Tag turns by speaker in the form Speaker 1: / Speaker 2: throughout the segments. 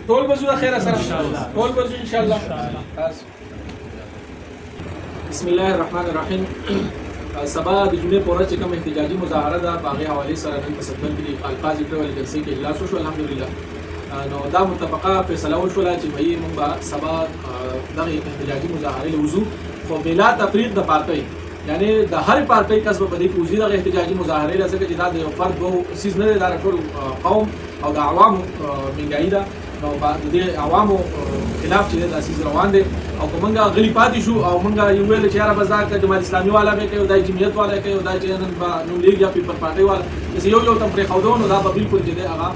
Speaker 1: ټول بزو خیر سره ټول بزو ان شاء الله. بسم الله الرحمن الرحیم. سبا د جمعې په ورځ چې کوم احتجاجي مظاهره ده په هغې حوالې سره نن په سدبل کې الفاظ ډول جلسې کې اجلاس وشو الحمدلله. نو دا متفقه فیصله وشوله چې وایي موږ به سبا دغه احتجاجي مظاهرې له وځو، خو بلا تفریق د پارټۍ، یعنی د هر پارټۍ کس به په دې کې وځي دغه احتجاجي مظاهرې له، ځکه چې دا د یو فرد دوه څیز نه دی، دا ټول قوم او د عوامو منګایي ده. نو د دې عوامو خلاف چې دا څیز روان دی، او که موږ غلي پاتې شو او موږ یو ویل چې یاره بس دا جماعت اسلامي والا به کوي، دا جمعیت والا کوي، دا چې نن به نوم لیگ یا پیپل پارټۍ والا یو تم پرېښودو، نو دا به بالکل چې دی هغه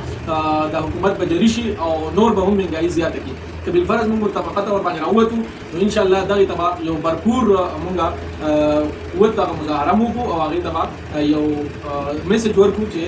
Speaker 1: د حکومت به جري شي او نور به هم منګایي زیاته کړي. که بالفرض موږ متفقه ور باندې راووتو نو ان شاء الله دغې ته به یو برپور موږ قوت دغه مظاهره مو وکړو او هغې ته به یو میسج ورکړو چې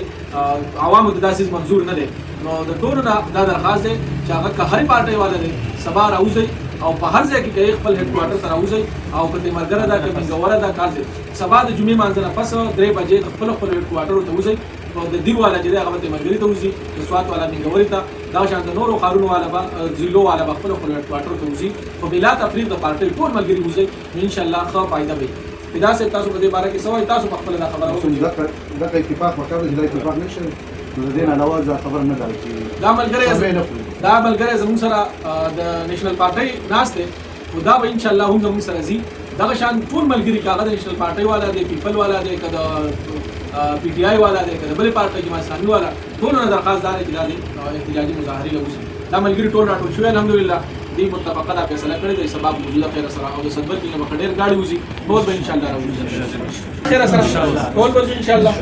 Speaker 1: عوامو ته دا څیز منظور نه دی. نو د ټولو نه دا درخواست دی چې هغه که هرې پارټۍ والا دی سبا راوځئ او په هر ځای کې که خپل هیډ کوارټر ته راوځئ، او که تیمرګره ده که منګوره ده کار دی، سبا د جمعې مانځه نه پس 3 بجې خپل هیډ کوارټرو ته وځئ، او د دیر والا چې دی هغه به تیمرګرې ته وځي، د سوات والا منګورې ته، دغه شان د نورو ښارونو والا به ضلعو والا به خپل هیډ کوارټرو ته وځي، خو بلا تفریق د پارټۍ ټول ملګري وځئ، نو انشاءالله ښه فایده به وي. فدا صاحب تاسو په دې باره کې څه وایئ؟ تاسو په خپله دا خبره وکړئ.
Speaker 2: دغه اتفاق پکار دی چې دا اتفاق نه شي، نو د دې نه علاوه دا خبره نه ده چې
Speaker 1: دا ملګری زموږ سره د نیشنل پارټۍ ناست دی، خو دا به انشاءالله هم زموږ سره ځي. دغه شان ټول ملګري که هغه د نیشنل پارټۍ والا دی، پیپل والا دی، که د پی ټي آی والا دی، که د بلې پارټۍ جماعت اسلامي والا، ټولو نه درخواست دا دی چې دا د احتجاجي مظاهرې له وځي. دا ملګري ټول راټول شوي الحمدلله، دې متفقه دا فیصله کړې ده سبا به وځو د خیره سره، او د سدبل کې به ډېر ګاډي وځي، ټول به انشاءالله راوځي خیره سره ټول به وځو انشاءالله.